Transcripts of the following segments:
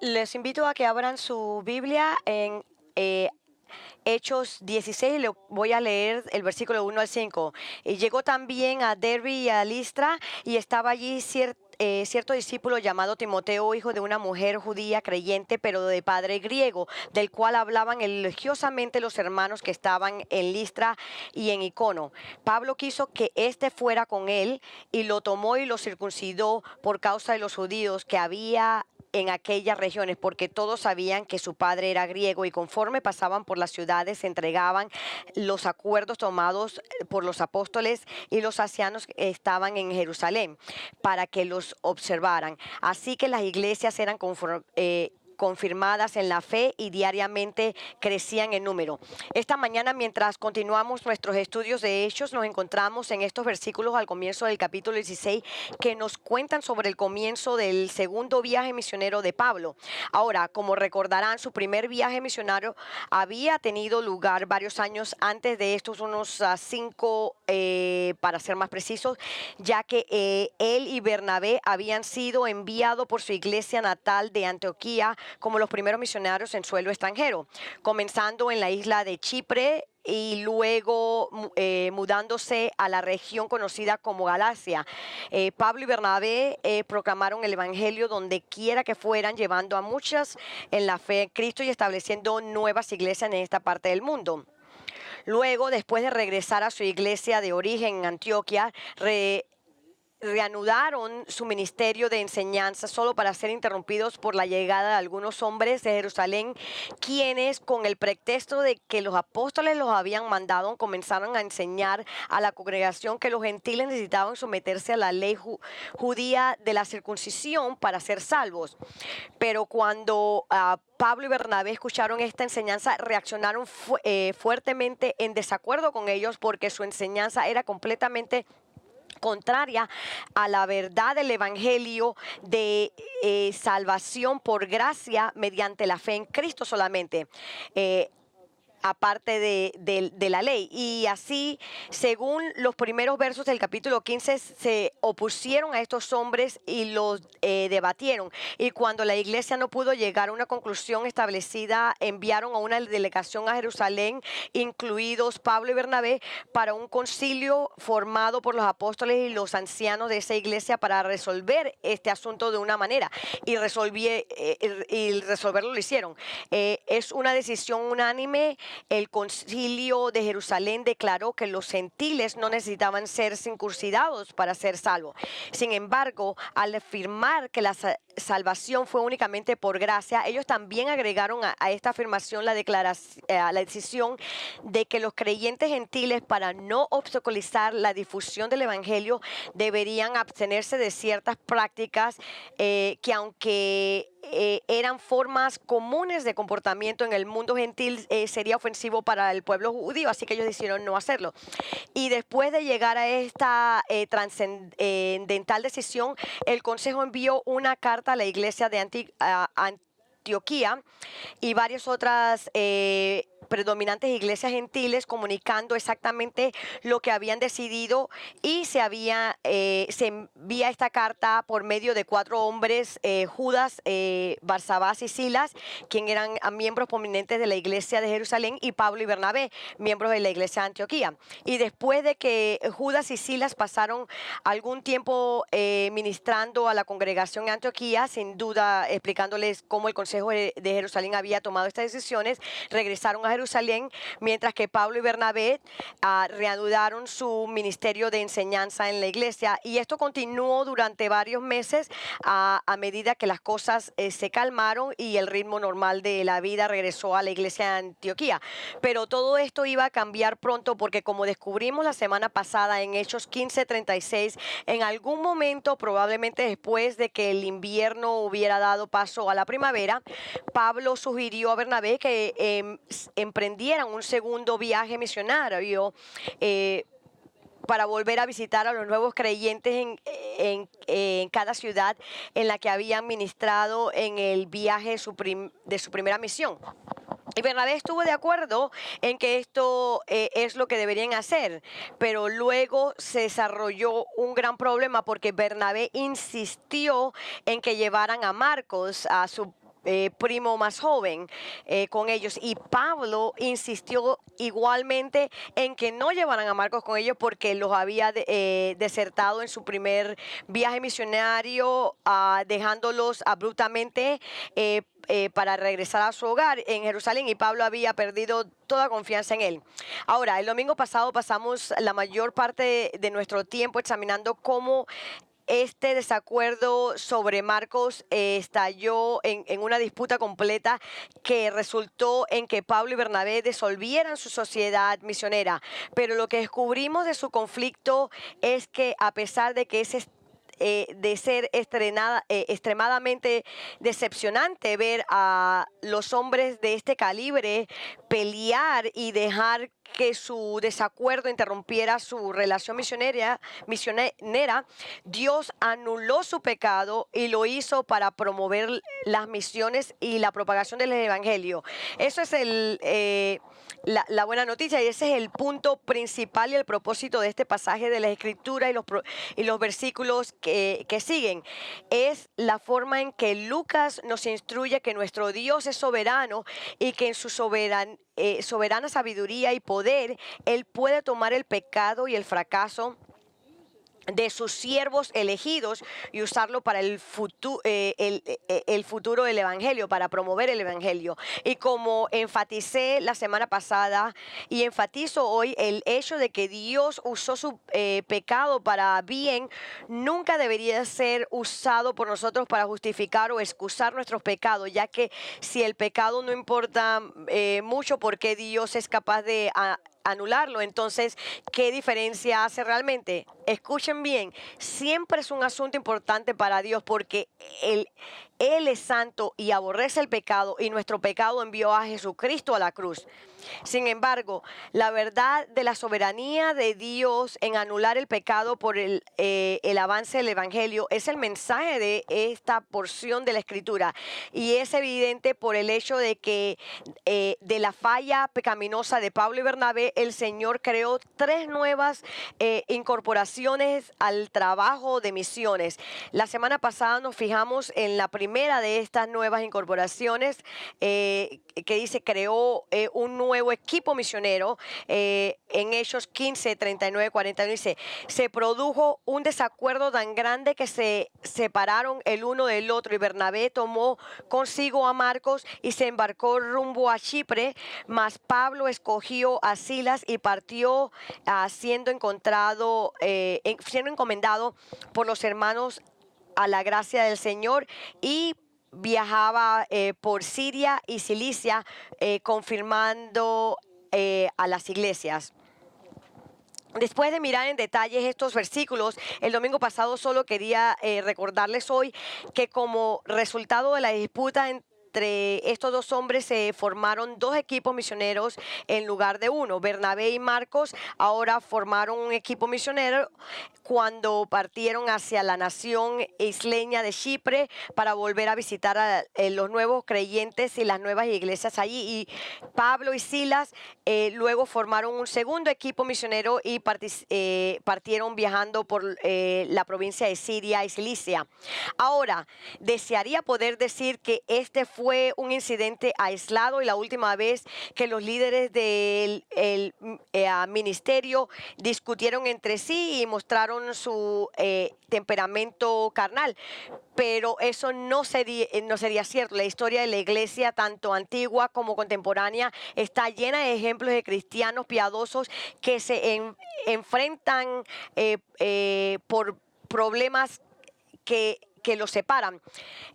Les invito a que abran su Biblia en Hechos 16, le voy a leer el versículo 1 al 5. Y llegó también a Derbe y a Listra, y estaba allí cierto discípulo llamado Timoteo, hijo de una mujer judía creyente, pero de padre griego, del cual hablaban elogiosamente los hermanos que estaban en Listra y en Icono. Pablo quiso que éste fuera con él, y lo tomó y lo circuncidó por causa de los judíos que había en aquellas regiones, porque todos sabían que su padre era griego, y conforme pasaban por las ciudades se entregaban los acuerdos tomados por los apóstoles y los ancianos que estaban en Jerusalén para que los observaran. Así que las iglesias eran confirmadas en la fe y diariamente crecían en número. Esta mañana, mientras continuamos nuestros estudios de Hechos, nos encontramos en estos versículos al comienzo del capítulo 16 que nos cuentan sobre el comienzo del segundo viaje misionero de Pablo. Ahora, como recordarán, su primer viaje misionario había tenido lugar varios años antes de estos, unos 5 para ser más precisos, ya que él y Bernabé habían sido enviados por su iglesia natal de Antioquía como los primeros misionarios en suelo extranjero, comenzando en la isla de Chipre y luego mudándose a la región conocida como Galacia. Pablo y Bernabé proclamaron el evangelio donde quiera que fueran, llevando a muchas en la fe en Cristo y estableciendo nuevas iglesias en esta parte del mundo. Luego, después de regresar a su iglesia de origen en Antioquia, reanudaron su ministerio de enseñanza solo para ser interrumpidos por la llegada de algunos hombres de Jerusalén, quienes, con el pretexto de que los apóstoles los habían mandado, comenzaron a enseñar a la congregación que los gentiles necesitaban someterse a la ley judía de la circuncisión para ser salvos. Pero cuando Pablo y Bernabé escucharon esta enseñanza, reaccionaron fuertemente en desacuerdo con ellos, porque su enseñanza era completamente contraria a la verdad del evangelio de salvación por gracia mediante la fe en Cristo solamente. Aparte de la ley. Y así, según los primeros versos del capítulo 15, se opusieron a estos hombres y los debatieron. Y cuando la iglesia no pudo llegar a una conclusión establecida, enviaron a una delegación a Jerusalén, incluidos Pablo y Bernabé, para un concilio formado por los apóstoles y los ancianos de esa iglesia para resolver este asunto de una manera. Y resolverlo lo hicieron. Es una decisión unánime. El concilio de Jerusalén declaró que los gentiles no necesitaban ser circuncidados para ser salvos. Sin embargo, al afirmar que la salvación fue únicamente por gracia, ellos también agregaron a esta afirmación la decisión de que los creyentes gentiles, para no obstaculizar la difusión del evangelio, deberían abstenerse de ciertas prácticas que, aunque eran formas comunes de comportamiento en el mundo gentil, sería ofensivo para el pueblo judío, así que ellos decidieron no hacerlo. Y después de llegar a esta trascendental decisión, el Consejo envió una carta a la iglesia de Antioquía y varias otras predominantes iglesias gentiles, comunicando exactamente lo que habían decidido, y se envía esta carta por medio de 4 hombres, Judas, Barsabás y Silas, quien eran miembros prominentes de la iglesia de Jerusalén, y Pablo y Bernabé, miembros de la iglesia de Antioquía. Y después de que Judas y Silas pasaron algún tiempo ministrando a la congregación en Antioquía, sin duda explicándoles cómo el Consejo de Jerusalén había tomado estas decisiones, regresaron a Jerusalén, mientras que Pablo y Bernabé reanudaron su ministerio de enseñanza en la iglesia. Y esto continuó durante varios meses a medida que las cosas se calmaron y el ritmo normal de la vida regresó a la iglesia de Antioquía. Pero todo esto iba a cambiar pronto, porque, como descubrimos la semana pasada en Hechos 15:36, en algún momento, probablemente después de que el invierno hubiera dado paso a la primavera, Pablo sugirió a Bernabé que emprendieran un segundo viaje misionario para volver a visitar a los nuevos creyentes en cada ciudad en la que habían ministrado en el viaje de su primera misión. Y Bernabé estuvo de acuerdo en que esto es lo que deberían hacer, pero luego se desarrolló un gran problema, porque Bernabé insistió en que llevaran a Marcos, a su primo más joven con ellos, y Pablo insistió igualmente en que no llevaran a Marcos con ellos porque los había desertado en su primer viaje misionario, dejándolos abruptamente para regresar a su hogar en Jerusalén, y Pablo había perdido toda confianza en él. Ahora, el domingo pasado pasamos la mayor parte de nuestro tiempo examinando cómo este desacuerdo sobre Marcos estalló en una disputa completa que resultó en que Pablo y Bernabé disolvieran su sociedad misionera. Pero lo que descubrimos de su conflicto es que, a pesar de que de ser extremadamente decepcionante ver a los hombres de este calibre pelear y dejar que su desacuerdo interrumpiera su relación misionera, Dios anuló su pecado y lo hizo para promover las misiones y la propagación del Evangelio. Eso es la buena noticia, y ese es el punto principal y el propósito de este pasaje de la Escritura y los versículos que siguen. Es la forma en que Lucas nos instruye que nuestro Dios es soberano y que en su soberana sabiduría y poder, Él puede tomar el pecado y el fracaso de sus siervos elegidos y usarlo para el futuro del Evangelio, para promover el Evangelio. Y como enfaticé la semana pasada y enfatizo hoy, el hecho de que Dios usó su pecado para bien nunca debería ser usado por nosotros para justificar o excusar nuestros pecados, ya que si el pecado no importa mucho, ¿por qué Dios es capaz de anularlo? Entonces, ¿qué diferencia hace realmente? Escuchen bien, siempre es un asunto importante para Dios, porque Él es santo y aborrece el pecado, y nuestro pecado envió a Jesucristo a la cruz. Sin embargo, la verdad de la soberanía de Dios en anular el pecado por el avance del Evangelio es el mensaje de esta porción de la Escritura, y es evidente por el hecho de que de la falla pecaminosa de Pablo y Bernabé, el Señor creó 3 nuevas incorporaciones al trabajo de misiones. La semana pasada nos fijamos en la primera de estas nuevas incorporaciones, que dice creó un nuevo equipo misionero. En Hechos 15, 39, 41 dice: se produjo un desacuerdo tan grande que se separaron el uno del otro, y Bernabé tomó consigo a Marcos y se embarcó rumbo a Chipre, mas Pablo escogió a Silas y partió, siendo encomendado por los hermanos a la gracia del Señor, y viajaba por Siria y Cilicia, confirmando a las iglesias. Después de mirar en detalles estos versículos, el domingo pasado solo quería recordarles hoy que, como resultado de la disputa entre estos dos hombres, se formaron 2 equipos misioneros en lugar de uno. Bernabé y Marcos ahora formaron un equipo misionero cuando partieron hacia la nación isleña de Chipre para volver a visitar a los nuevos creyentes y las nuevas iglesias allí. Y Pablo y Silas luego formaron un segundo equipo misionero y partieron viajando por la provincia de Siria y Cilicia. Ahora, desearía poder decir que este fue un incidente aislado y la última vez que los líderes del ministerio discutieron entre sí y mostraron su temperamento carnal, pero eso no sería cierto. La historia de la iglesia, tanto antigua como contemporánea, está llena de ejemplos de cristianos piadosos que se enfrentan por problemas que los separan.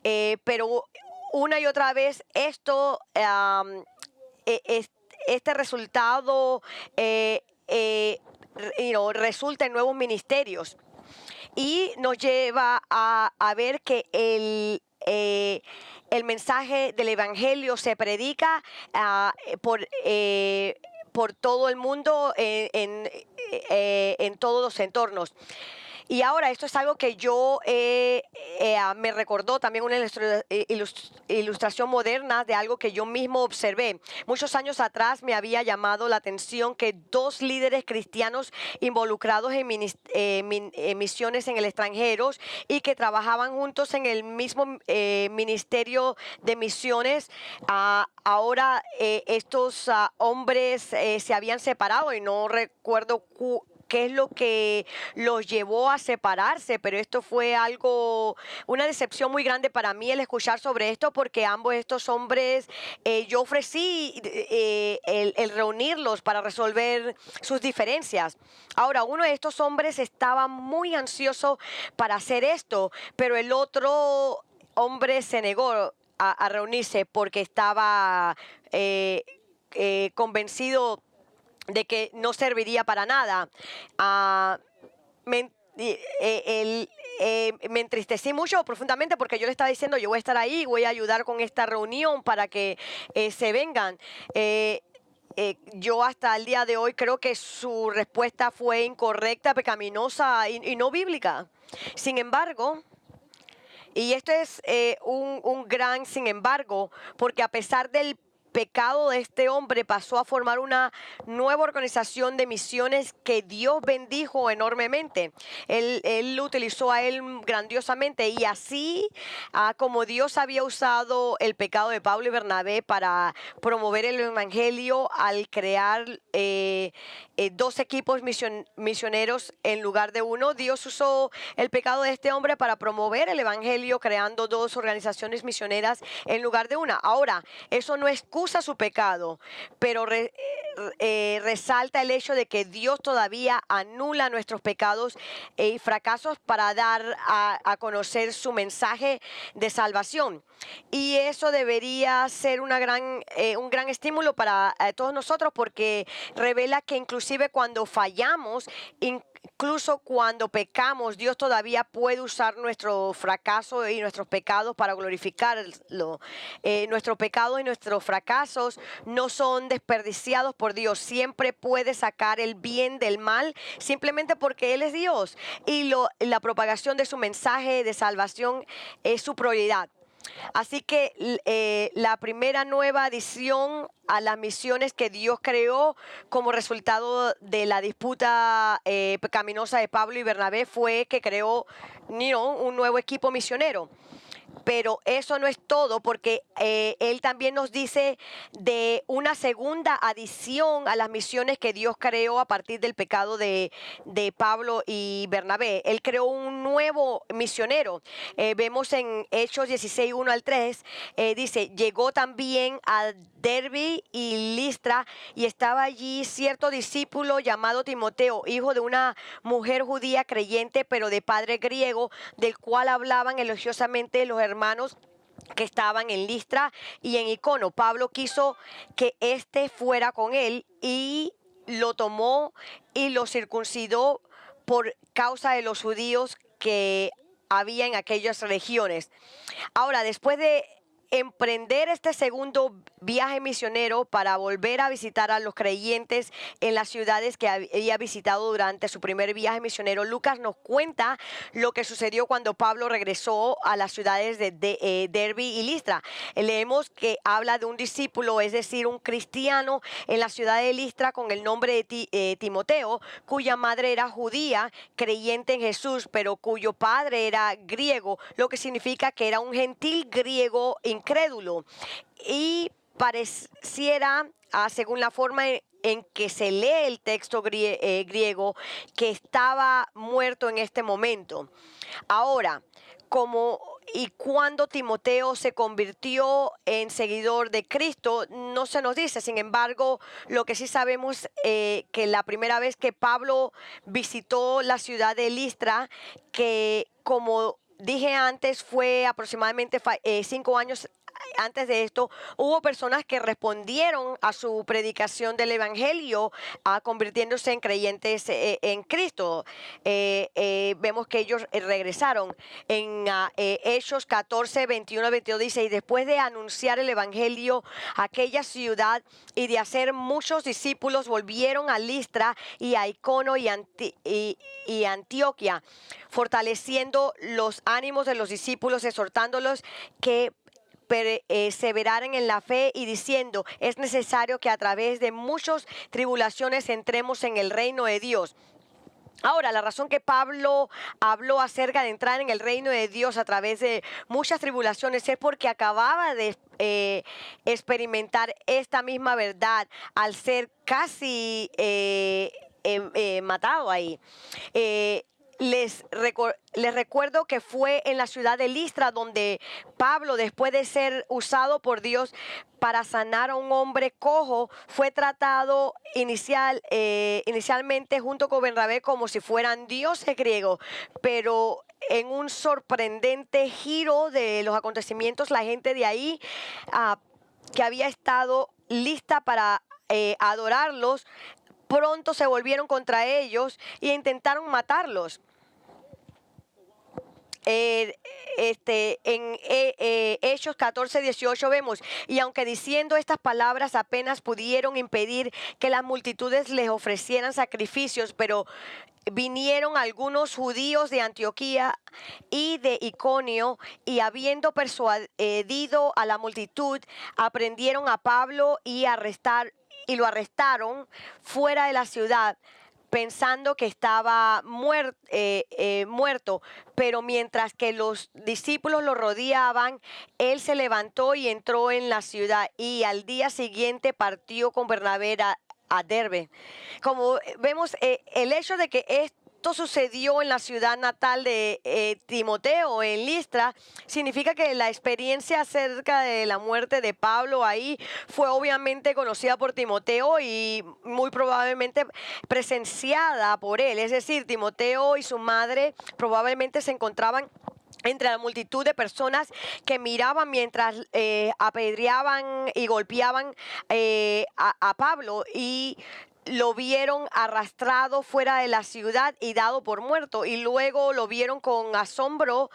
Pero una y otra vez este resultado resulta en nuevos ministerios, y nos lleva a ver que el mensaje del Evangelio se predica por todo el mundo, en todos los entornos. Y ahora esto es algo que yo me recordó también una ilustración moderna de algo que yo mismo observé. Muchos años atrás me había llamado la atención que dos líderes cristianos involucrados en misiones en el extranjero y que trabajaban juntos en el mismo ministerio de misiones, ahora estos hombres se habían separado y no recuerdo qué es lo que los llevó a separarse, pero esto fue una decepción muy grande para mí el escuchar sobre esto, porque ambos estos hombres, yo ofrecí el reunirlos para resolver sus diferencias. Ahora, uno de estos hombres estaba muy ansioso para hacer esto, pero el otro hombre se negó a reunirse porque estaba convencido de que no serviría para nada. Me entristecí mucho profundamente porque yo le estaba diciendo, yo voy a estar ahí, voy a ayudar con esta reunión para que se vengan. Yo hasta el día de hoy creo que su respuesta fue incorrecta, pecaminosa y no bíblica. Sin embargo, y esto es un gran sin embargo, porque a pesar del pecado de este hombre pasó a formar una nueva organización de misiones que Dios bendijo enormemente. Él lo utilizó a él grandiosamente, y así como Dios había usado el pecado de Pablo y Bernabé para promover el evangelio al crear dos equipos misioneros en lugar de uno, Dios usó el pecado de este hombre para promover el evangelio creando dos organizaciones misioneras en lugar de una. Ahora, eso no excusa su pecado, pero resalta el hecho de que Dios todavía anula nuestros pecados y fracasos para dar a conocer su mensaje de salvación. Y eso debería ser un gran estímulo para todos nosotros, porque revela que inclusive cuando fallamos, incluso cuando pecamos, Dios todavía puede usar nuestro fracaso y nuestros pecados para glorificarlo. Nuestro pecado y nuestros fracasos no son desperdiciados por Dios. Siempre puede sacar el bien del mal simplemente porque Él es Dios. Y la propagación de su mensaje de salvación es su prioridad. Así que la primera nueva adición a las misiones que Dios creó como resultado de la disputa pecaminosa de Pablo y Bernabé fue que creó un nuevo equipo misionero. Pero eso no es todo, porque él también nos dice de una segunda adición a las misiones que Dios creó a partir del pecado de Pablo y Bernabé. Él creó un nuevo misionero. Vemos en Hechos 16, 1 al 3, dice, llegó también a Derbe y Listra, y estaba allí cierto discípulo llamado Timoteo, hijo de una mujer judía creyente, pero de padre griego, del cual hablaban elogiosamente los hermanos que estaban en Listra y en Icono. Pablo quiso que éste fuera con él y lo tomó y lo circuncidó por causa de los judíos que había en aquellas regiones. Ahora, después de emprender este segundo viaje misionero para volver a visitar a los creyentes en las ciudades que había visitado durante su primer viaje misionero, Lucas nos cuenta lo que sucedió cuando Pablo regresó a las ciudades de Derbe y Listra. Leemos que habla de un discípulo, es decir, un cristiano en la ciudad de Listra con el nombre de Timoteo, cuya madre era judía, creyente en Jesús, pero cuyo padre era griego, lo que significa que era un gentil griego incrédulo. Y pareciera, según la forma en que se lee el texto griego, que estaba muerto en este momento. Ahora, cuando Timoteo se convirtió en seguidor de Cristo, no se nos dice. Sin embargo, lo que sí sabemos que la primera vez que Pablo visitó la ciudad de Listra, que como dije antes fue aproximadamente 5 años antes de esto, hubo personas que respondieron a su predicación del Evangelio, convirtiéndose en creyentes en Cristo. Vemos que ellos regresaron. En Hechos 14, 21 22 dice: y después de anunciar el Evangelio a aquella ciudad y de hacer muchos discípulos, volvieron a Listra y a Icono y Antioquia, fortaleciendo los ánimos de los discípulos, exhortándolos que perseveraran en la fe y diciendo: es necesario que a través de muchas tribulaciones entremos en el reino de Dios. Ahora, la razón que Pablo habló acerca de entrar en el reino de Dios a través de muchas tribulaciones es porque acababa de experimentar esta misma verdad al ser casi matado ahí. Les recuerdo que fue en la ciudad de Listra donde Pablo, después de ser usado por Dios para sanar a un hombre cojo, fue tratado inicialmente junto con Bernabé como si fueran dioses griegos, pero en un sorprendente giro de los acontecimientos, la gente de ahí, que había estado lista para adorarlos, pronto se volvieron contra ellos e intentaron matarlos. En Hechos 14, 18 vemos: y aunque diciendo estas palabras apenas pudieron impedir que las multitudes les ofrecieran sacrificios, pero vinieron algunos judíos de Antioquía y de Iconio, y habiendo persuadido a la multitud, aprendieron a Pablo y lo arrestaron fuera de la ciudad, pensando que estaba muerto. Pero mientras que los discípulos lo rodeaban, él se levantó y entró en la ciudad, y al día siguiente partió con Bernabé a Derbe. Como vemos, el hecho de que esto sucedió en la ciudad natal de Timoteo, en Listra, significa que la experiencia acerca de la muerte de Pablo ahí fue obviamente conocida por Timoteo y muy probablemente presenciada por él. Es decir, Timoteo y su madre probablemente se encontraban entre la multitud de personas que miraban mientras apedreaban y golpeaban a Pablo, y lo vieron arrastrado fuera de la ciudad y dado por muerto, y luego lo vieron con asombro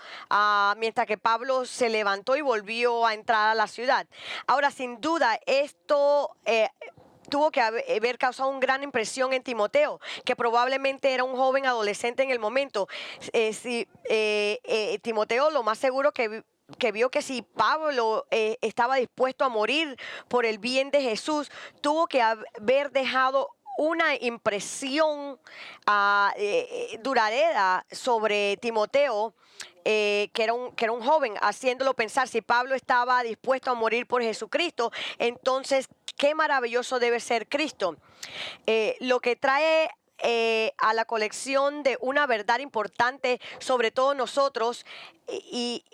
mientras que Pablo se levantó y volvió a entrar a la ciudad. Ahora, sin duda, esto tuvo que haber causado una gran impresión en Timoteo, que probablemente era un joven adolescente en el momento. Timoteo, lo más seguro que vio que si Pablo estaba dispuesto a morir por el bien de Jesús, tuvo que haber dejado una impresión duradera sobre Timoteo, que era un joven, haciéndolo pensar: si Pablo estaba dispuesto a morir por Jesucristo, entonces qué maravilloso debe ser Cristo. Lo que trae a la colección de una verdad importante sobre todos nosotros, y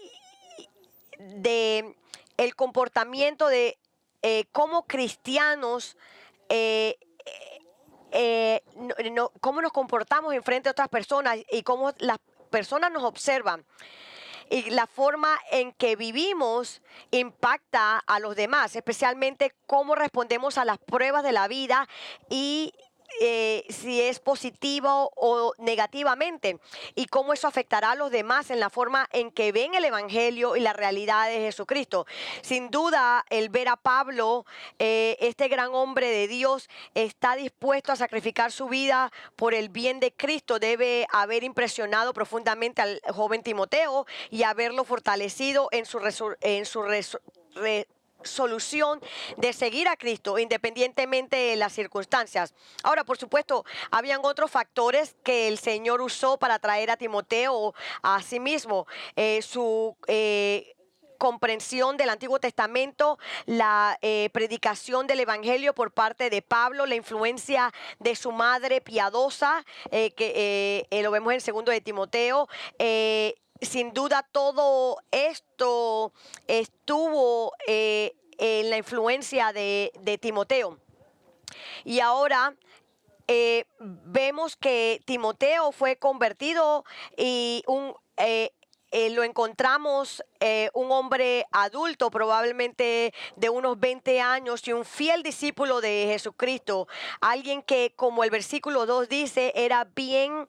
de el comportamiento de cómo cristianos, cómo nos comportamos en frente a otras personas y cómo las personas nos observan. Y la forma en que vivimos impacta a los demás, especialmente cómo respondemos a las pruebas de la vida, y si es positivo o negativamente, y cómo eso afectará a los demás en la forma en que ven el Evangelio y la realidad de Jesucristo. Sin duda, el ver a Pablo, este gran hombre de Dios, está dispuesto a sacrificar su vida por el bien de Cristo, debe haber impresionado profundamente al joven Timoteo y haberlo fortalecido en su solución de seguir a Cristo independientemente de las circunstancias. Ahora, por supuesto, habían otros factores que el Señor usó para traer a Timoteo a sí mismo: su comprensión del Antiguo Testamento, la predicación del Evangelio por parte de Pablo, la influencia de su madre piadosa, que lo vemos en 2 de Timoteo. Sin duda, todo esto estuvo en la influencia de Timoteo. Y ahora vemos que Timoteo fue convertido, y lo encontramos un hombre adulto, probablemente de unos 20 años, y un fiel discípulo de Jesucristo, alguien que, como el versículo 2 dice, era bien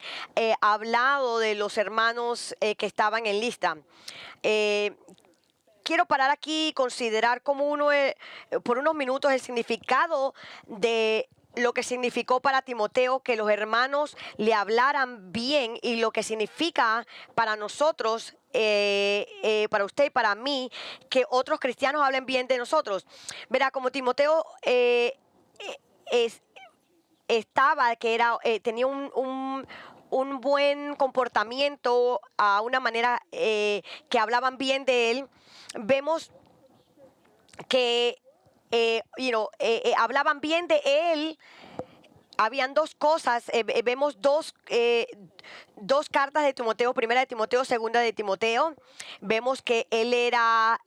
hablado de los hermanos que estaban en lista. Quiero parar aquí y considerar como por unos minutos el significado de lo que significó para Timoteo que los hermanos le hablaran bien, y lo que significa para nosotros, para usted y para mí, que otros cristianos hablen bien de nosotros. Verá, como Timoteo es, tenía un buen comportamiento, a una manera que hablaban bien de él, vemos que hablaban bien de él. Habían dos cosas, vemos dos cartas de Timoteo, primera de Timoteo, segunda de Timoteo. Vemos que él era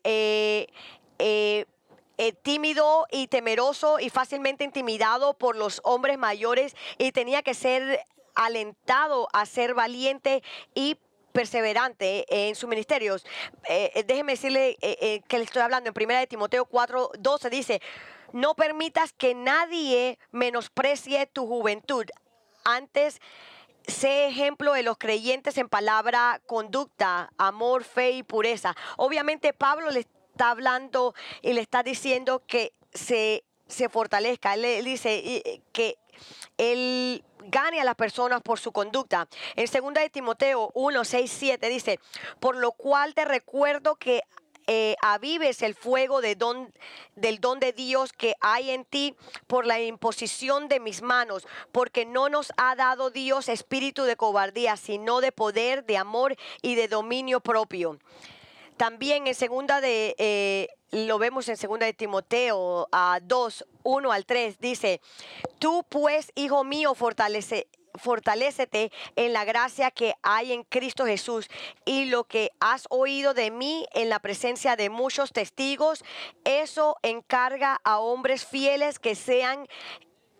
tímido y temeroso y fácilmente intimidado por los hombres mayores, y tenía que ser alentado a ser valiente y perseverante en sus ministerios. Déjeme decirle que le estoy hablando en primera de Timoteo 4:12, dice: no permitas que nadie menosprecie tu juventud. Antes, sé ejemplo de los creyentes en palabra, conducta, amor, fe y pureza. Obviamente Pablo le está hablando y le está diciendo que se fortalezca. Él dice que él gane a las personas por su conducta. En 2 de Timoteo 1:6-7 dice: por lo cual te recuerdo que avives el fuego del don de Dios que hay en ti por la imposición de mis manos, porque no nos ha dado Dios espíritu de cobardía, sino de poder, de amor y de dominio propio. También lo vemos en 2 de Timoteo 2:1-3, dice: tú pues, hijo mío, fortalécete en la gracia que hay en Cristo Jesús, y lo que has oído de mí en la presencia de muchos testigos, eso encarga a hombres fieles que sean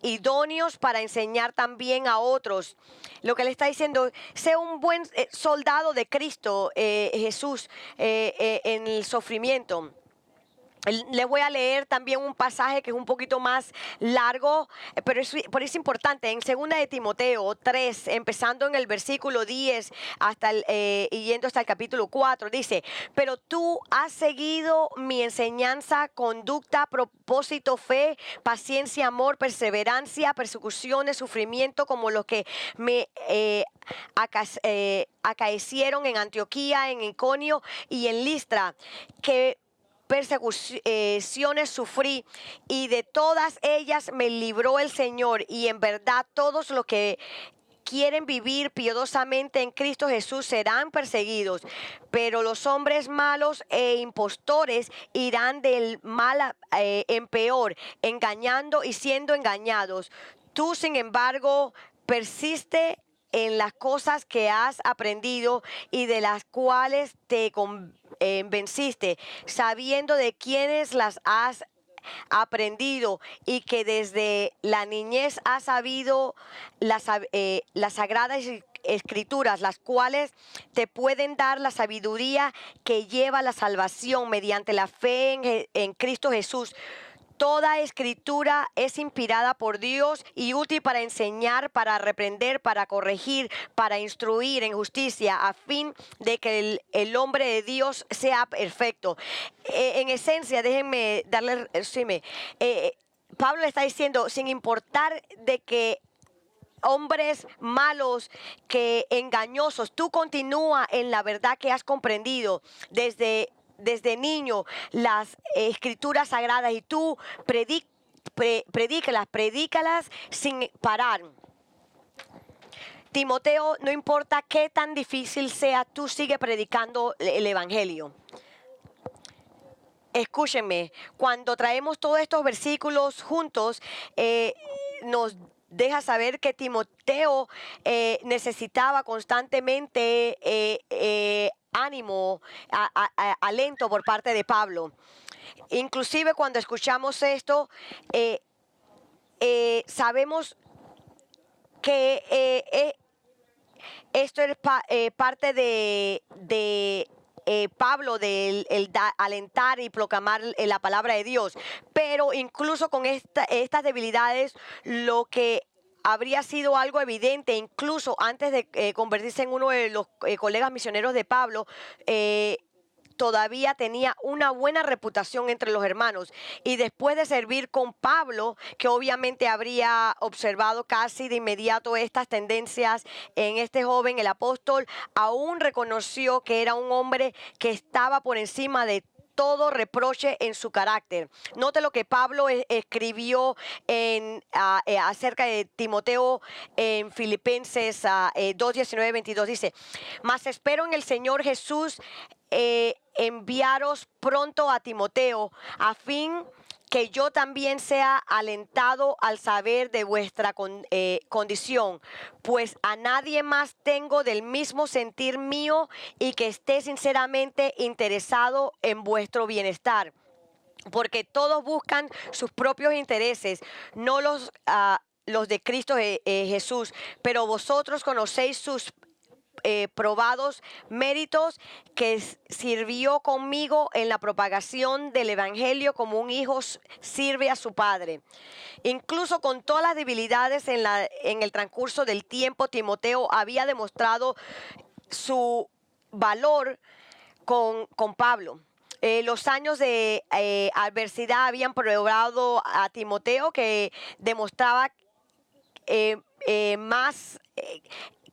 idóneos para enseñar también a otros. Lo que le está diciendo: sea un buen soldado de Cristo Jesús en el sufrimiento. Les voy a leer también un pasaje que es un poquito más largo, pero es importante. En 2 de Timoteo 3, empezando en el versículo 10 y yendo hasta el capítulo 4, dice: pero tú has seguido mi enseñanza, conducta, propósito, fe, paciencia, amor, perseverancia, persecuciones, sufrimiento, como los que me acaecieron en Antioquía, en Iconio y en Listra, que persecuciones sufrí, y de todas ellas me libró el Señor. Y en verdad todos los que quieren vivir piadosamente en Cristo Jesús serán perseguidos, pero los hombres malos e impostores irán del mal en peor, engañando y siendo engañados. Tú, sin embargo, persiste en las cosas que has aprendido y de las cuales te convenciste, sabiendo de quiénes las has aprendido, y que desde la niñez has sabido las sagradas escrituras, las cuales te pueden dar la sabiduría que lleva a la salvación mediante la fe en Cristo Jesús. Toda escritura es inspirada por Dios y útil para enseñar, para reprender, para corregir, para instruir en justicia, a fin de que el hombre de Dios sea perfecto. En esencia, déjenme darle resumen. Pablo le está diciendo, sin importar de que hombres malos, que engañosos, tú continúa en la verdad que has comprendido desde niño, las escrituras sagradas, y tú predícalas sin parar. Timoteo, no importa qué tan difícil sea, tú sigue predicando el evangelio. Escúchenme, cuando traemos todos estos versículos juntos, nos deja saber que Timoteo necesitaba constantemente ánimo, alento por parte de Pablo. Inclusive cuando escuchamos esto, sabemos que esto es parte de Pablo, de alentar y proclamar la palabra de Dios. Pero incluso con estas debilidades, lo que habría sido algo evidente, incluso antes de convertirse en uno de los colegas misioneros de Pablo, todavía tenía una buena reputación entre los hermanos. Y después de servir con Pablo, que obviamente habría observado casi de inmediato estas tendencias en este joven, el apóstol aún reconoció que era un hombre que estaba por encima de todo reproche en su carácter. Note lo que Pablo escribió acerca de Timoteo en Filipenses 2, 19, 22. Dice: mas espero en el Señor Jesús enviaros pronto a Timoteo, a fin que yo también sea alentado al saber de vuestra condición, pues a nadie más tengo del mismo sentir mío y que esté sinceramente interesado en vuestro bienestar. Porque todos buscan sus propios intereses, no los de Cristo Jesús, pero vosotros conocéis sus probados méritos, que sirvió conmigo en la propagación del evangelio como un hijo sirve a su padre. Incluso con todas las debilidades en el transcurso del tiempo, Timoteo había demostrado su valor con Pablo. Los años de adversidad habían probado a Timoteo, que demostraba más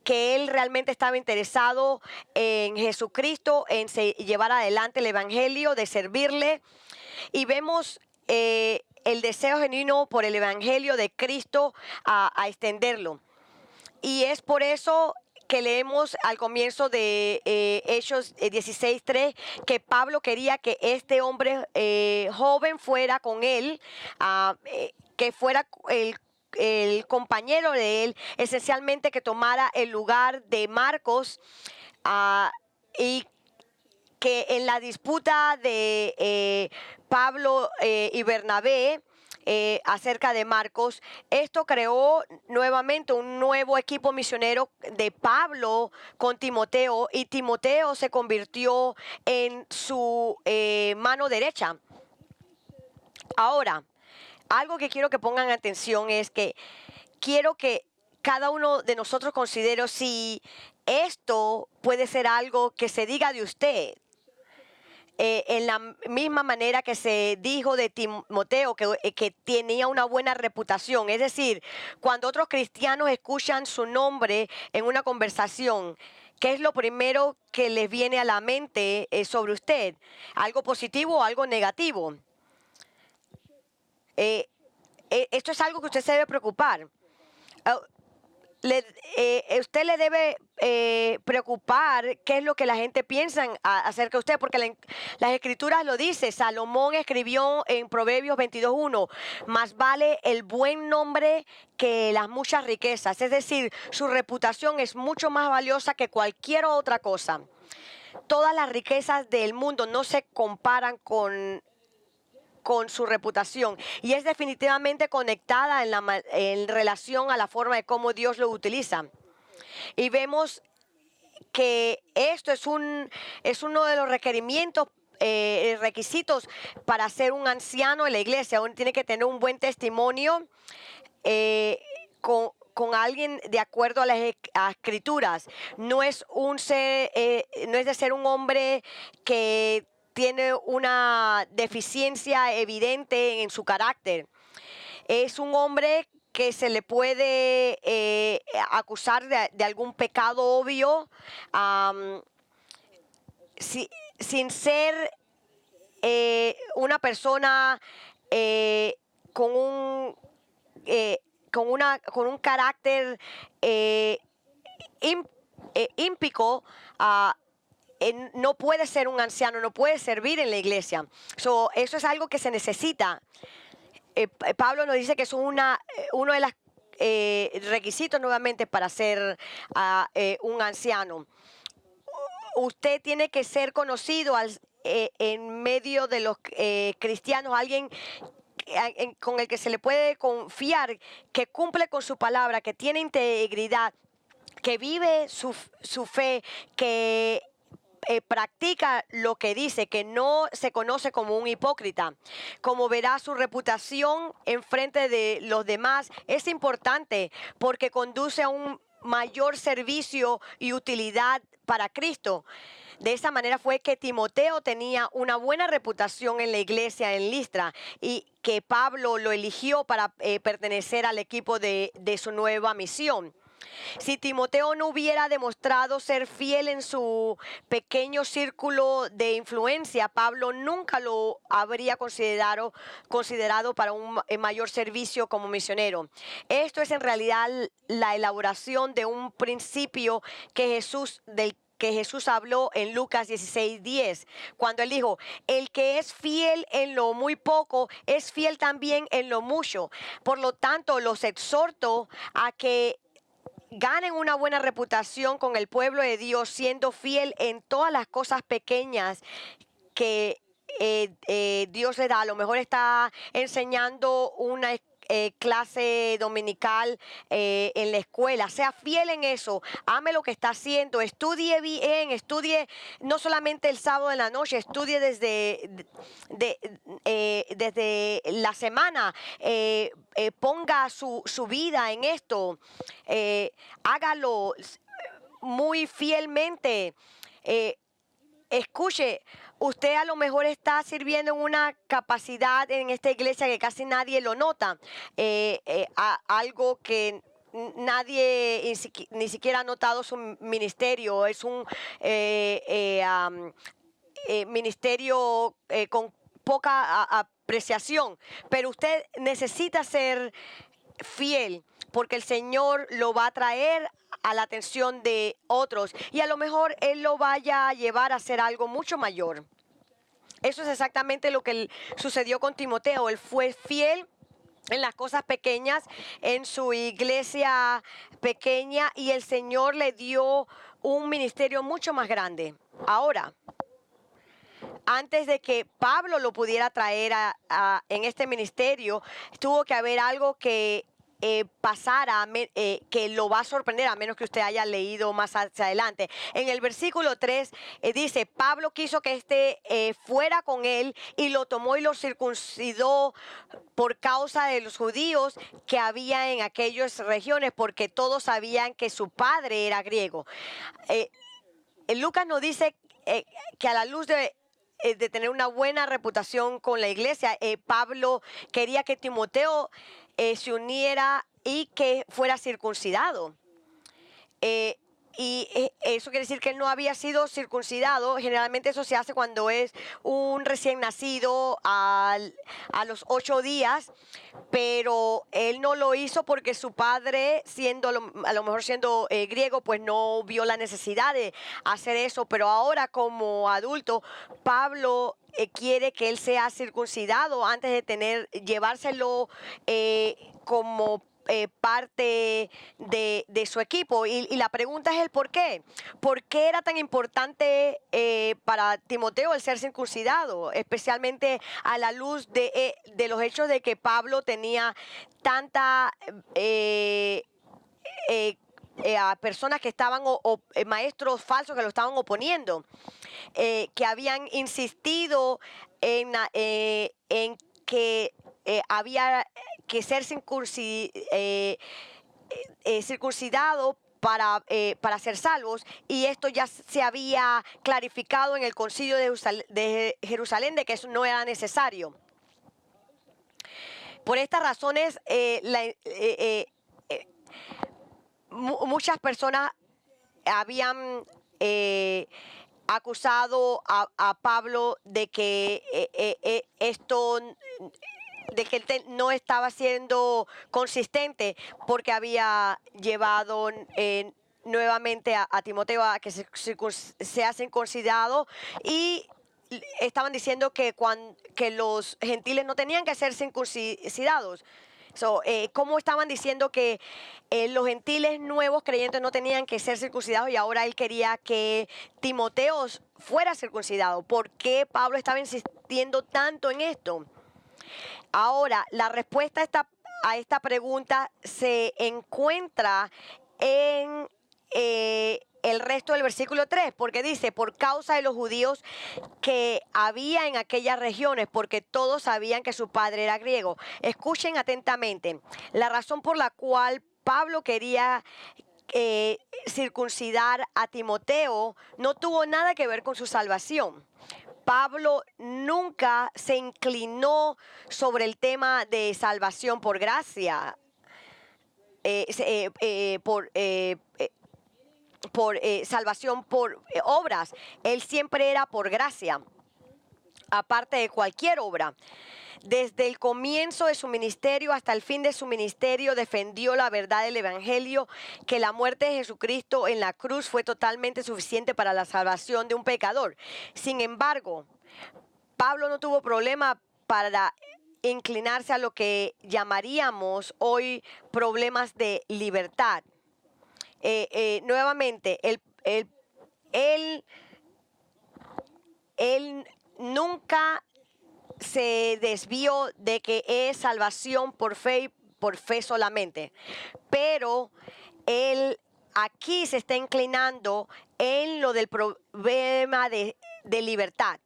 que él realmente estaba interesado en Jesucristo, en llevar adelante el evangelio, de servirle. Y vemos el deseo genuino por el evangelio de Cristo a extenderlo. Y es por eso que leemos al comienzo de Hechos 16:3, que Pablo quería que este hombre joven fuera con él, que fuera el compañero de él, esencialmente que tomara el lugar de Marcos, y que en la disputa de Pablo y Bernabé acerca de Marcos, esto creó nuevamente un nuevo equipo misionero de Pablo con Timoteo, y Timoteo se convirtió en su mano derecha. Ahora, algo que quiero que pongan atención es que quiero que cada uno de nosotros considere si esto puede ser algo que se diga de usted. En la misma manera que se dijo de Timoteo, que tenía una buena reputación. Es decir, cuando otros cristianos escuchan su nombre en una conversación, ¿qué es lo primero que les viene a la mente sobre usted? ¿Algo positivo o algo negativo? Esto es algo que usted se debe preocupar. Usted le debe preocupar qué es lo que la gente piensa acerca de usted, porque las escrituras lo dice. Salomón escribió en Proverbios 22:1: más vale el buen nombre que las muchas riquezas. Es decir, su reputación es mucho más valiosa que cualquier otra cosa. Todas las riquezas del mundo no se comparan con su reputación, y es definitivamente conectada en relación a la forma de cómo Dios lo utiliza. Y vemos que esto es uno de los requerimientos, requisitos para ser un anciano en la iglesia. Uno tiene que tener un buen testimonio con alguien de acuerdo a las escrituras. No es de ser un hombre que tiene una deficiencia evidente en su carácter. Es un hombre que se le puede acusar de algún pecado obvio, sin ser una persona con un carácter ímpico. No puede ser un anciano, no puede servir en la iglesia. Eso es algo que se necesita. Pablo nos dice que es uno de los requisitos nuevamente para ser un anciano. Usted tiene que ser conocido en medio de los cristianos, alguien con el que se le puede confiar, que cumple con su palabra, que tiene integridad, que vive su fe, que practica lo que dice, que no se conoce como un hipócrita. Como verá, su reputación en frente de los demás es importante porque conduce a un mayor servicio y utilidad para Cristo. De esa manera fue que Timoteo tenía una buena reputación en la iglesia en Listra y que Pablo lo eligió para pertenecer al equipo de su nueva misión. Si Timoteo no hubiera demostrado ser fiel en su pequeño círculo de influencia, Pablo nunca lo habría considerado para un mayor servicio como misionero. Esto es en realidad la elaboración de un principio que Jesús habló en Lucas 16:10, cuando él dijo: el que es fiel en lo muy poco, es fiel también en lo mucho. Por lo tanto, los exhorto a que ganen una buena reputación con el pueblo de Dios, siendo fiel en todas las cosas pequeñas que Dios le da. A lo mejor está enseñando una clase dominical en la escuela. Sea fiel en eso, ame lo que está haciendo, estudie bien, estudie no solamente el sábado en la noche, estudie desde la semana, ponga su vida en esto, hágalo muy fielmente. Escuche, usted a lo mejor está sirviendo en una capacidad en esta iglesia que casi nadie lo nota, algo que nadie ni siquiera ha notado su ministerio. Es un ministerio con poca apreciación, pero usted necesita ser fiel porque el Señor lo va a traer a la atención de otros y a lo mejor Él lo vaya a llevar a hacer algo mucho mayor. Eso es exactamente lo que sucedió con Timoteo. Él fue fiel en las cosas pequeñas, en su iglesia pequeña, y el Señor le dio un ministerio mucho más grande. Ahora, antes de que Pablo lo pudiera traer en este ministerio, tuvo que haber algo que pasara, que lo va a sorprender, a menos que usted haya leído más hacia adelante. En el versículo 3 dice: Pablo quiso que fuera con él y lo tomó y lo circuncidó por causa de los judíos que había en aquellas regiones, porque todos sabían que su padre era griego. Lucas nos dice que a la luz de tener una buena reputación con la iglesia, Pablo quería que Timoteo se uniera y que fuera circuncidado. Eso quiere decir que él no había sido circuncidado. Generalmente eso se hace cuando es un recién nacido a los 8 días, pero él no lo hizo porque su padre, a lo mejor siendo griego, pues no vio la necesidad de hacer eso. Pero ahora, como adulto, Pablo quiere que él sea circuncidado antes de llevárselo como parte de su equipo. Y la pregunta es el por qué. ¿Por qué era tan importante para Timoteo el ser circuncidado? Especialmente a la luz de los hechos de que Pablo tenía tanta a personas que estaban maestros falsos que lo estaban oponiendo, que habían insistido en que había que ser circuncidado para ser salvos, y esto ya se había clarificado en el concilio de Jerusalén de que eso no era necesario. Por estas razones, muchas personas habían acusado a Pablo de que de que él no estaba siendo consistente, porque había llevado nuevamente a Timoteo a que sea circuncidado, y estaban diciendo que los gentiles no tenían que ser circuncidados. ¿Cómo estaban diciendo que los gentiles nuevos creyentes no tenían que ser circuncidados, y ahora él quería que Timoteo fuera circuncidado? ¿Por qué Pablo estaba insistiendo tanto en esto? Ahora, la respuesta a esta pregunta se encuentra en el resto del versículo 3, porque dice, por causa de los judíos que había en aquellas regiones, porque todos sabían que su padre era griego. Escuchen atentamente, la razón por la cual Pablo quería circuncidar a Timoteo no tuvo nada que ver con su salvación. Pablo nunca se inclinó sobre el tema de salvación por gracia, por salvación por obras. Él siempre era por gracia, aparte de cualquier obra. Desde el comienzo de su ministerio hasta el fin de su ministerio defendió la verdad del Evangelio, que la muerte de Jesucristo en la cruz fue totalmente suficiente para la salvación de un pecador. Sin embargo, Pablo no tuvo problema para inclinarse a lo que llamaríamos hoy problemas de libertad. Nuevamente, él nunca se desvió de que es salvación por fe solamente, pero él aquí se está inclinando en lo del problema de libertad,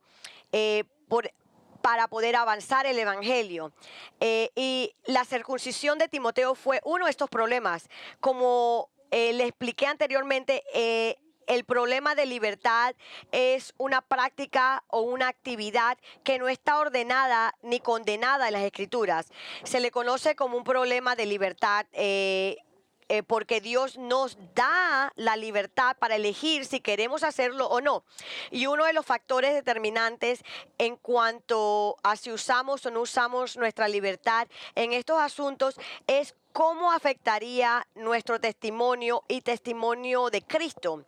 para poder avanzar el Evangelio. Y la circuncisión de Timoteo fue uno de estos problemas. Como le expliqué anteriormente, el problema de libertad es una práctica o una actividad que no está ordenada ni condenada en las Escrituras. Se le conoce como un problema de libertad, porque Dios nos da la libertad para elegir si queremos hacerlo o no. Y uno de los factores determinantes en cuanto a si usamos o no usamos nuestra libertad en estos asuntos es cómo afectaría nuestro testimonio y testimonio de Cristo.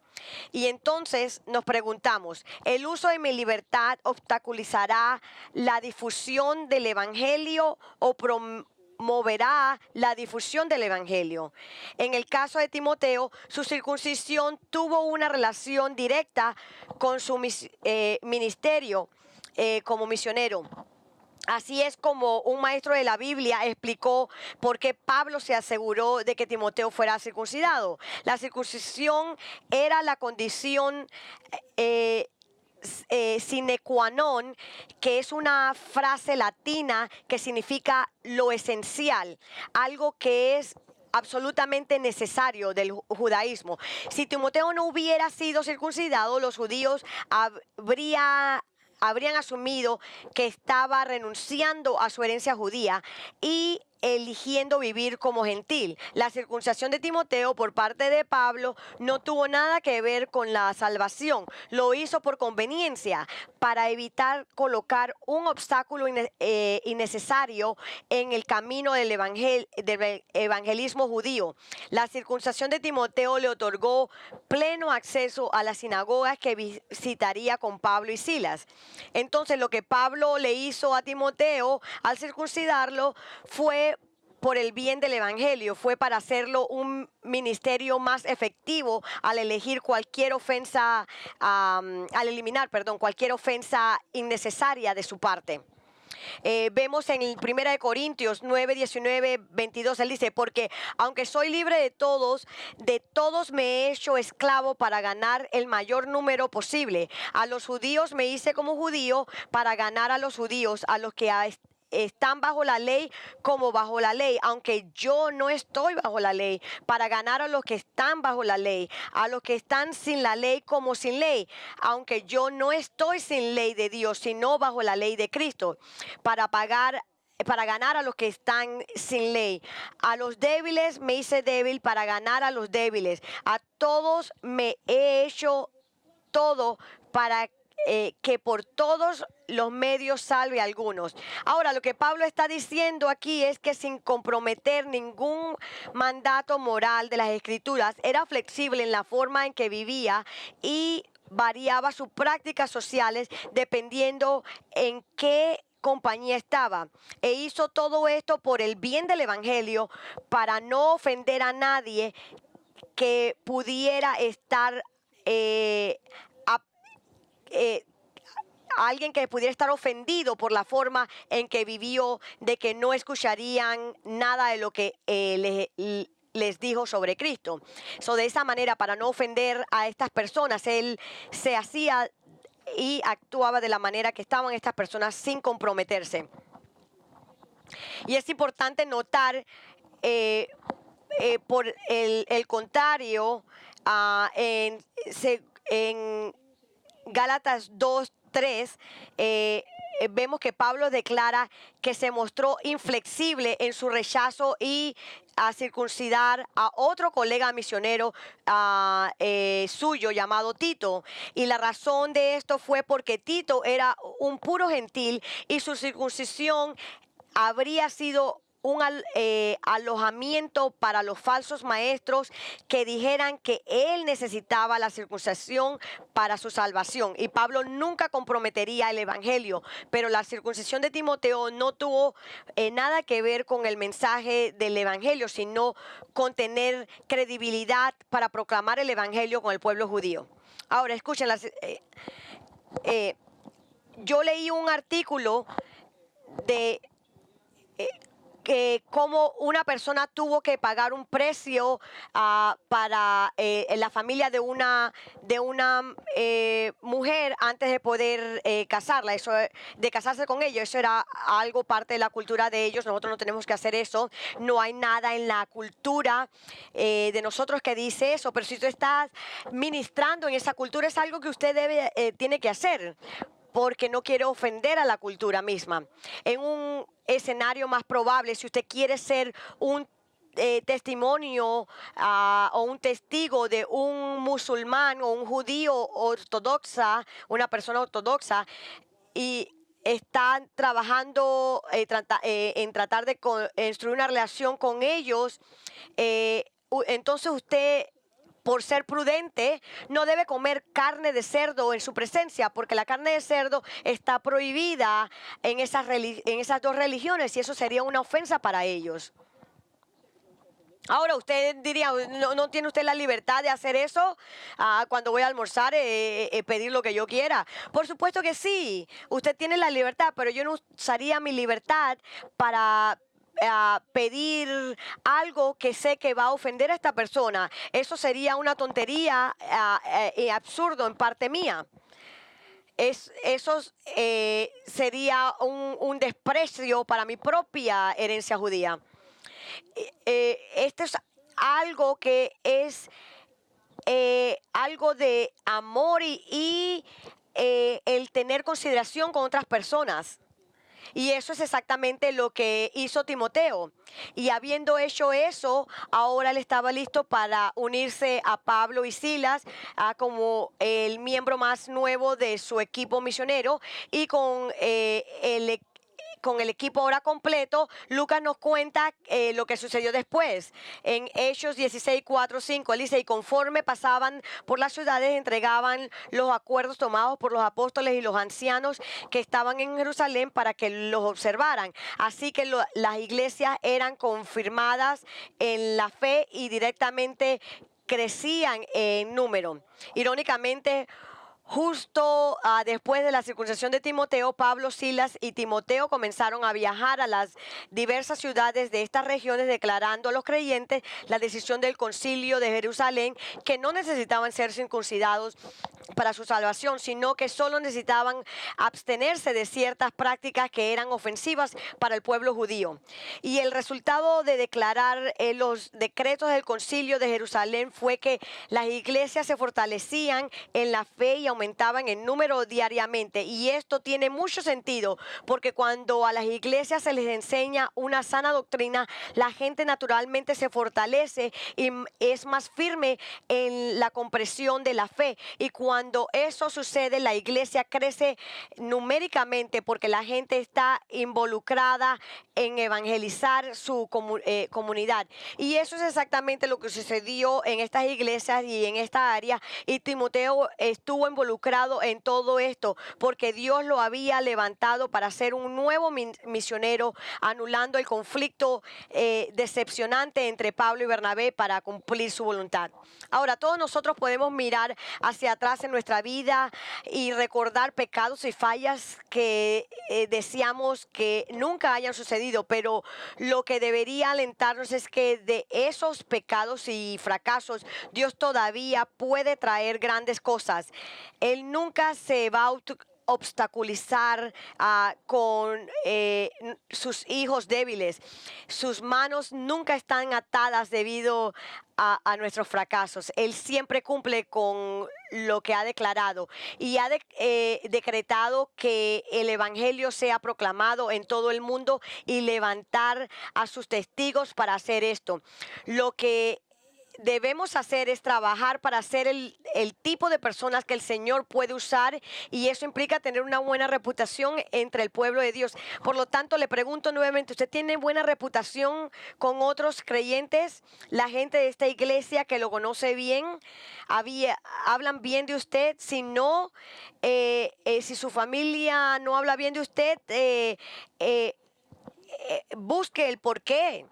Y entonces nos preguntamos, ¿el uso de mi libertad obstaculizará la difusión del Evangelio o promoverá la difusión del Evangelio? En el caso de Timoteo, su circuncisión tuvo una relación directa con su ministerio como misionero. Así es como un maestro de la Biblia explicó por qué Pablo se aseguró de que Timoteo fuera circuncidado. La circuncisión era la condición sine qua non, que es una frase latina que significa lo esencial, algo que es absolutamente necesario del judaísmo. Si Timoteo no hubiera sido circuncidado, los judíos habrían asumido que estaba renunciando a su herencia judía y eligiendo vivir como gentil. La circuncisión de Timoteo por parte de Pablo no tuvo nada que ver con la salvación. Lo hizo por conveniencia, para evitar colocar un obstáculo innecesario en el camino del evangelismo judío. La circuncisión de Timoteo le otorgó pleno acceso a las sinagogas que visitaría con Pablo y Silas. Entonces, lo que Pablo le hizo a Timoteo al circuncidarlo fue por el bien del Evangelio, fue para hacerlo un ministerio más efectivo al elegir cualquier ofensa, al eliminar, cualquier ofensa innecesaria de su parte. Vemos en 1 Corintios 9, 19, 22, él dice, porque aunque soy libre de todos me he hecho esclavo para ganar el mayor número posible. A los judíos me hice como judío para ganar a los judíos, a los que están bajo la ley como bajo la ley, aunque yo no estoy bajo la ley, para ganar a los que están bajo la ley, a los que están sin la ley como sin ley, aunque yo no estoy sin ley de Dios, sino bajo la ley de Cristo, para ganar a los que están sin ley. A los débiles me hice débil para ganar a los débiles. A todos me he hecho todo para que por todos los medios salve a algunos. Ahora, lo que Pablo está diciendo aquí es que sin comprometer ningún mandato moral de las Escrituras, era flexible en la forma en que vivía y variaba sus prácticas sociales dependiendo en qué compañía estaba, e hizo todo esto por el bien del Evangelio, para no ofender a nadie que pudiera estar alguien que pudiera estar ofendido por la forma en que vivió, de que no escucharían nada de lo que les dijo sobre Cristo. De esa manera, para no ofender a estas personas, él se hacía y actuaba de la manera que estaban estas personas sin comprometerse. Y es importante notar, por el contrario, en Gálatas 2:3, vemos que Pablo declara que se mostró inflexible en su rechazo y a circuncidar a otro colega misionero suyo llamado Tito. Y la razón de esto fue porque Tito era un puro gentil y su circuncisión habría sido un alojamiento para los falsos maestros que dijeran que él necesitaba la circuncisión para su salvación. Y Pablo nunca comprometería el evangelio, pero la circuncisión de Timoteo no tuvo nada que ver con el mensaje del evangelio, sino con tener credibilidad para proclamar el evangelio con el pueblo judío. Ahora, escuchen, yo leí un artículo de que cómo una persona tuvo que pagar un precio para la familia de una mujer antes de poder casarla, de casarse con ellos. Eso era algo parte de la cultura de ellos. Nosotros no tenemos que hacer eso. No hay nada en la cultura de nosotros que dice eso, pero si tú estás ministrando en esa cultura, es algo que usted tiene que hacer, porque no quiere ofender a la cultura misma. En un escenario más probable, si usted quiere ser un testimonio o un testigo de un musulmán o un judío ortodoxa, una persona ortodoxa, y están trabajando en tratar de construir una relación con ellos, entonces usted, por ser prudente, no debe comer carne de cerdo en su presencia, porque la carne de cerdo está prohibida en esas dos religiones y eso sería una ofensa para ellos. Ahora usted diría, ¿no tiene usted la libertad de hacer eso cuando voy a almorzar, pedir lo que yo quiera? Por supuesto que sí, usted tiene la libertad, pero yo no usaría mi libertad para pedir algo que sé que va a ofender a esta persona. Eso sería una tontería y absurdo en parte mía. Eso sería un desprecio para mi propia herencia judía. Esto es algo que es algo de amor y el tener consideración con otras personas. Y eso es exactamente lo que hizo Timoteo. Y habiendo hecho eso, ahora él estaba listo para unirse a Pablo y Silas como el miembro más nuevo de su equipo misionero. Y con el equipo ahora completo, Lucas nos cuenta lo que sucedió después. En Hechos 16, 4, 5, él dice, y conforme pasaban por las ciudades, entregaban los acuerdos tomados por los apóstoles y los ancianos que estaban en Jerusalén para que los observaran. Así que las iglesias eran confirmadas en la fe y directamente crecían en número. Irónicamente, justo después de la circuncisión de Timoteo, Pablo, Silas y Timoteo comenzaron a viajar a las diversas ciudades de estas regiones, declarando a los creyentes la decisión del concilio de Jerusalén, que no necesitaban ser circuncidados para su salvación, sino que solo necesitaban abstenerse de ciertas prácticas que eran ofensivas para el pueblo judío. Y el resultado de declarar los decretos del concilio de Jerusalén fue que las iglesias se fortalecían en la fe y aumentaban en número diariamente. Y esto tiene mucho sentido, porque cuando a las iglesias se les enseña una sana doctrina, la gente naturalmente se fortalece y es más firme en la comprensión de la fe. Y cuando eso sucede, la iglesia crece numéricamente porque la gente está involucrada en evangelizar su comunidad. Y eso es exactamente lo que sucedió en estas iglesias y en esta área. Y Timoteo estuvo involucrado involucrado en todo esto, porque Dios lo había levantado para ser un nuevo misionero, anulando el conflicto decepcionante entre Pablo y Bernabé para cumplir su voluntad. Ahora, todos nosotros podemos mirar hacia atrás en nuestra vida y recordar pecados y fallas que deseamos que nunca hayan sucedido, pero lo que debería alentarnos es que de esos pecados y fracasos Dios todavía puede traer grandes cosas. Él nunca se va a obstaculizar con sus hijos débiles. Sus manos nunca están atadas debido a nuestros fracasos. Él siempre cumple con lo que ha declarado y ha decretado que el evangelio sea proclamado en todo el mundo y levantar a sus testigos para hacer esto. Lo que debemos hacer es trabajar para ser el tipo de personas que el Señor puede usar, y eso implica tener una buena reputación entre el pueblo de Dios. Por lo tanto, le pregunto nuevamente, ¿usted tiene buena reputación con otros creyentes? La gente de esta iglesia que lo conoce bien, hablan bien de usted. Si no, si su familia no habla bien de usted, busque el por qué.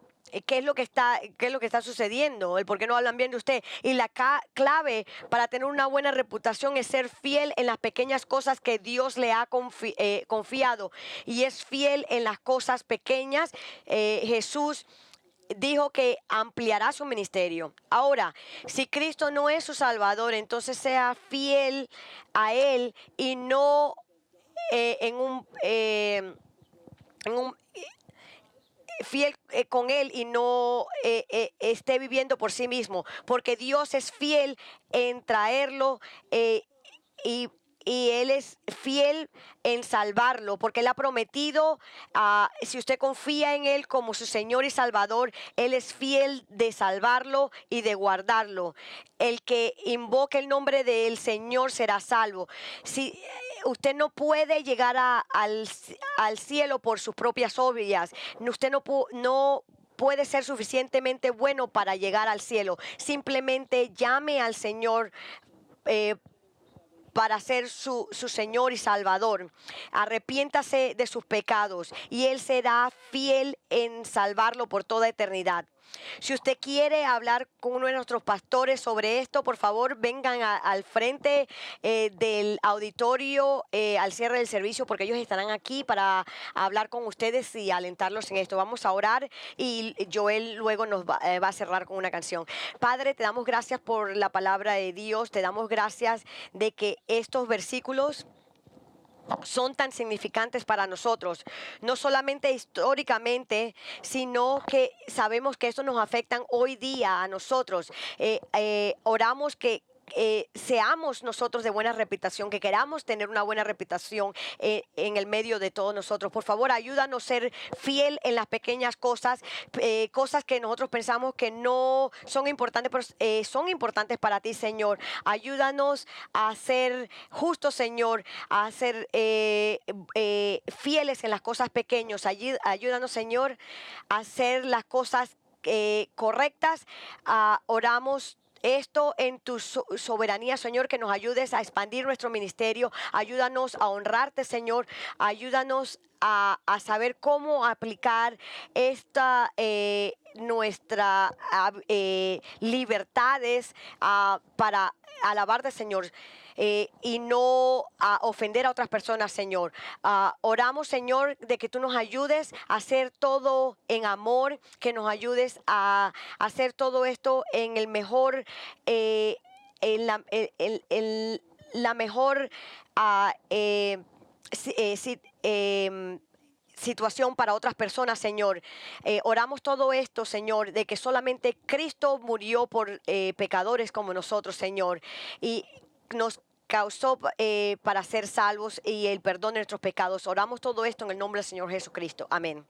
¿Qué es lo que está sucediendo? El por qué no hablan bien de usted. Y la clave para tener una buena reputación es ser fiel en las pequeñas cosas que Dios le ha confiado. Y es fiel en las cosas pequeñas. Jesús dijo que ampliará su ministerio. Ahora, si Cristo no es su Salvador, entonces sea fiel a Él y no en un fiel con Él y no esté viviendo por sí mismo, porque Dios es fiel en traerlo y Él es fiel en salvarlo, porque Él ha prometido, si usted confía en Él como su Señor y Salvador, Él es fiel de salvarlo y de guardarlo. El que invoque el nombre del Señor será salvo. Si usted no puede llegar al cielo por sus propias obras, usted no puede ser suficientemente bueno para llegar al cielo. Simplemente llame al Señor para ser su Señor y Salvador. Arrepiéntase de sus pecados y Él será fiel en salvarlo por toda eternidad. Si usted quiere hablar con uno de nuestros pastores sobre esto, por favor vengan al frente del auditorio al cierre del servicio, porque ellos estarán aquí para hablar con ustedes y alentarlos en esto. Vamos a orar y Joel luego nos va a cerrar con una canción. Padre, te damos gracias por la palabra de Dios, te damos gracias de que estos versículos son tan significantes para nosotros, no solamente históricamente, sino que sabemos que esto nos afecta hoy día a nosotros. Oramos que seamos nosotros de buena reputación, que queramos tener una buena reputación en el medio de todos nosotros. Por favor, ayúdanos a ser fiel en las pequeñas cosas, cosas que nosotros pensamos que no son importantes, pero son importantes para ti, Señor. Ayúdanos a ser justos, Señor, a ser fieles en las cosas pequeñas. Ayúdanos, Señor, a hacer las cosas correctas. Oramos esto en tu soberanía, Señor, que nos ayudes a expandir nuestro ministerio. Ayúdanos a honrarte, Señor. Ayúdanos a saber cómo aplicar esta nuestra libertades para alabarte, Señor. Y no a ofender a otras personas, Señor. Oramos, Señor, de que tú nos ayudes a hacer todo en amor, que nos ayudes a hacer todo esto en el mejor, en la mejor situación para otras personas, Señor. Oramos todo esto, Señor, de que solamente Cristo murió por pecadores como nosotros, Señor, y nos causó para ser salvos y el perdón de nuestros pecados. Oramos todo esto en el nombre del Señor Jesucristo. Amén.